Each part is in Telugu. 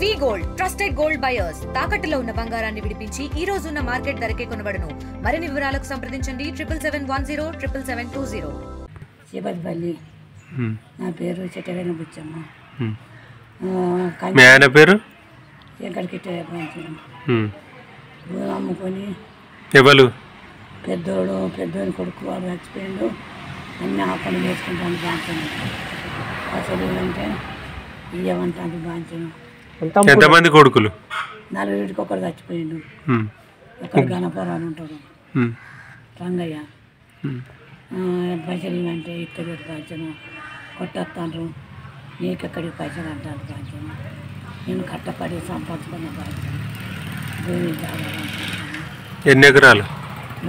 వి గోల్డ్ ట్రస్టెడ్ గోల్డ్ బయర్స్ తాకట్టులో ఉన్న బంగారాన్ని విడిపించి ఈ రోజు ఉన్న మార్కెట్ ధరకే కొనబడును. మరిన్ని వివరాలకు సంప్రదించండి 77107720. చేపతిపల్లి. నా పేరు చెట్టవేన బుచ్చమ్మ. మీ ఆయన పేరు ఎక్కడికి అమ్ముకొని ఎవరు పెద్దోని కొడుకు వాడు చచ్చిపోయిండు. అన్నీ ఆ పని చేసుకుంటాను బాంచను. అసలు అంటే ఇవ్వమంటాను బాంచను. ఎంతమంది కొడుకులు? 4 ఒకరు చచ్చిపోయిండు. ఒకరు గణపురాలు ఉంటాడు రంగయ్య. పైసలు ఇవ్వంటే ఇక్కడి బాంచను కొట్టేస్తాను. నీకెక్కడికి పైసలు అంటాను బాంచను. నేను కట్టపడి సంపాదించుకున్న బాంచను. భూమి ఎన్ని ఎకరాలు?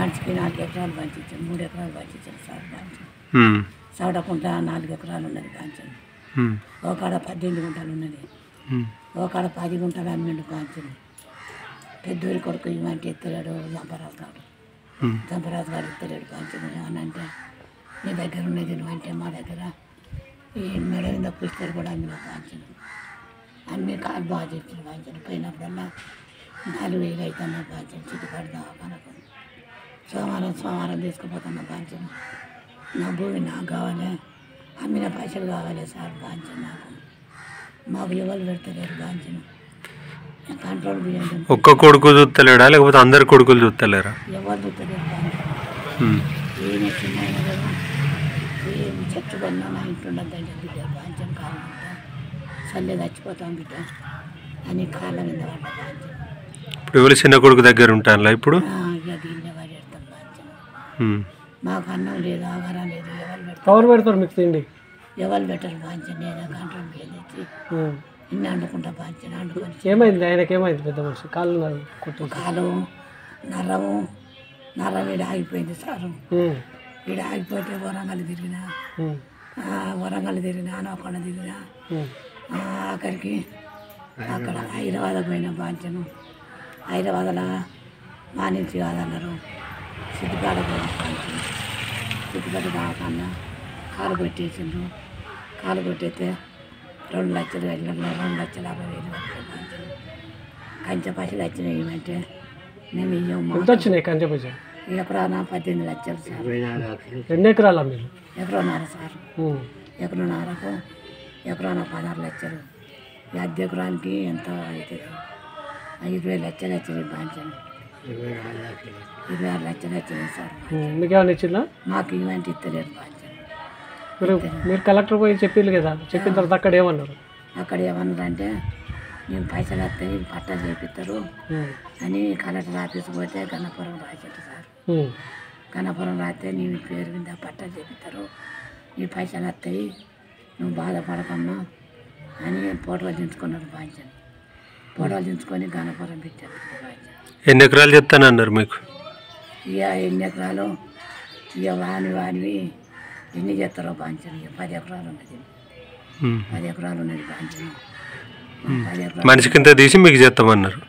మనిషికి 4 ఎకరాలు పంచించాను. 3 ఎకరాలు పంచించాను సార్ బాంచను. సవడకుంటా 4 ఎకరాలు ఉన్నది బాంచను. ఒకడ 18 గుంటలు ఉన్నది. ఒకడ 10 గుంటలు అమ్మిండు బాంచను. పెద్దూరి కొడుకు ఇవ్వంటే ఎత్తలేడు జంపరాజు గారు. జంపరాజు గారు ఎత్తలేడు బాంచను. ఏమనంటే నీ దగ్గర ఉన్నది నువ్వంటే మా దగ్గర ఈ మెడ మీద పుస్తలు కూడా అమ్మిన బాంచను. అన్ని కాలు బాగా చెప్పింది బాంచను. పోయినప్పుడల్లా 4,000 అవుతున్నా బాంచను. చిట్టుపడి దవాఖానకు సోమవారం తీసుకుపోతున్నా బాంచను. నా భూమి నాకు కావాలి, అమ్మిన పైసలు కావాలి సార్ బాంచను. మాకు ఎవరు పెడతలేరు బాంచను. కంట్రోల్ బియ్యం ఒక్క కొడుకు చూస్తలేడా లేకపోతే అందరు కొడుకులు చూస్తలేరా? ఎవరు చూస్తలేరు బాంచను. ఈయన చిన్న ఏం చచ్చు పడినా నా ఇంట్లో ఉండద్దంటే బిడ్డ బాంచను. కాలం ఉంటా చల్లే చచ్చిపోతాం బిడ్డ అని కాళ్ళ మీద పడ్డ బాంచను. ఇప్పుడు ఎవరు చిన్న కొడుకు దగ్గర ఉంటానులా ఇప్పుడు? ఇక దీన్ని పడి పెడతాం బాంచను. మాకు అన్నం లేదు, ఆహారం లేదు. ఎవరు పెడతారు మీకు తిండి? ఎవరు పెట్టరు బాంచను. నేను కంట్రోల్ బియ్యం తెచ్చి ఇన్ని వండుకుంటా బాంచను. వండుకొని ఏమైంది ఆయనకి? ఏమైంది పెద్ద మనిషి? కాళ్ళు కాలు నరం ఈడ ఆగిపోయింది సారు. ఈడ ఆగిపోతే వరంగల్ తిరిగినా అనవకొండ తిరిగినా ఆఖరికి అక్కడ హైదరాబాద్ పోయిన బాంచను. హైదరాబాద్లో మా నుంచి కాదన్నారు. సిద్దిపేట పోయిన బాంచను. సిద్దిపేట దాకా కాలు కొట్టేసిండ్రు. కాలు కొట్టేస్తే 2 లక్షలు వెళ్ళిన 2,50,000 బాంచను. కంచె పైసలు వచ్చినాయి ఏమంటే మేము ఇవ్వము. ఎంత వచ్చినాయి కంచె పైసలు? ఎకరాన 18 లక్షలు సార్. 2 ఎకరాలా మీరు? ఎకరన్నర సార్. ఎకరన్నరకు ఎకరాన 16 లక్షలు. అద్దె ఎకరానికి ఎంత అవుతుంది? 20 లక్షలు వచ్చినాయి బాంచను. 26 లక్షలు వచ్చినాయి సార్. మీకు ఏమైనా ఇచ్చిందా? మాకు ఇవంటి ఇస్తలేరు బాంచను. మీరు కలెక్టర్ పోయి చెప్పింది కదా, చెప్పిన తర్వాత అక్కడ ఏమన్నారు? అక్కడ ఏమన్నారంటే మేము పైసలు వస్తాయి పట్టాలు చేపిస్తారు అని కలెక్టర్ ఆఫీస్ పోతే గణపురం రాశారు సార్. గణపురం రాస్తే నీ పేరు మీద పట్టాలు చేపిస్తారు, నీ పైసలు వస్తాయి, నువ్వు బాధపడకమ్మా అని ఫోటోలు దించుకున్నారు బాంచను. ఫోటోలు దించుకొని గణపురం పెట్టారు బాంచను. ఎన్ని ఎకరాలు చెప్తానన్నారు మీకు? ఇక ఎన్ని ఎకరాలు ఇక వానివి ఎన్ని చేస్తారో బాంచను. ఇక 10 ఎకరాలు ఉన్నది. 10 ఎకరాలు ఉన్నది బాంచను. మనిషి కింద తీసి మీకు చేస్తామన్నారు.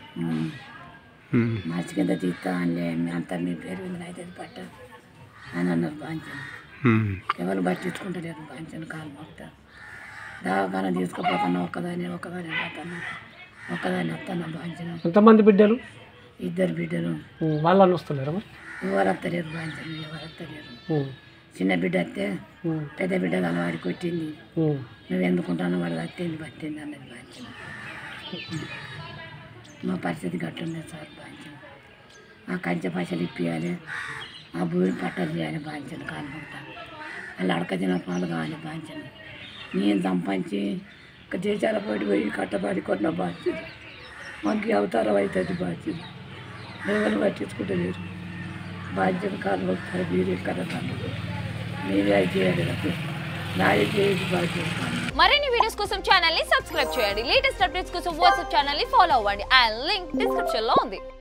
మనిషి కింద తీస్తా అని అంతా మీ పేరు మీద అవుతుంది పట్ట అని అన్నారు బాంచను. ఎవరు పట్టించుకుంటలేరు బాంచను. కాలు మొక్కుతారు. దవాఖాన తీసుకుపోతున్నా ఒక్కదాన్ని పోతున్నా వస్తున్నా బాంచను. ఎంతమంది బిడ్డలు? 2 బిడ్డలు. వాళ్ళని వస్తలేరు? ఎవరు వస్తలేరు బాంచను. ఎవరు వస్తలేరు. చిన్న బిడ్డ వస్తే పెద్ద బిడ్డ కలవాడి కొట్టింది. నువ్వు ఎందుకుంటాను వాడు పట్టింది అన్నది బాంచను. మా పరిస్థితి గట్లున్నది సార్ బాంచను. ఆ కంచె పైసలు ఇప్పియాలి, ఆ భూమి పట్టాలు చేయాలి బాంచను. కాలుకుంటాను వాళ్ళు అడక తిన పాలు కావాలి బాంచను. నేను సంపాదించి దేశాల పోయి కట్టబడి కొన్న బాంచను. మనకి అవతారం అవుతుంది బాంచను. ఎవరు పట్టించుకుంటలేరు బాంచను. కాలు కొడతారు మీరు ఎక్కడ మీరే చేయాలి. మరిన్ని వీడియోస్ కోసం ఛానల్ ని సబ్స్క్రైబ్ చేయండి. లేటెస్ట్ అప్డేట్స్ కోసం వాట్సాప్ ఛానల్ ని ఫాలో అవ్వండి. ఆ లింక్ డిస్క్రిప్షన్ లో ఉంది.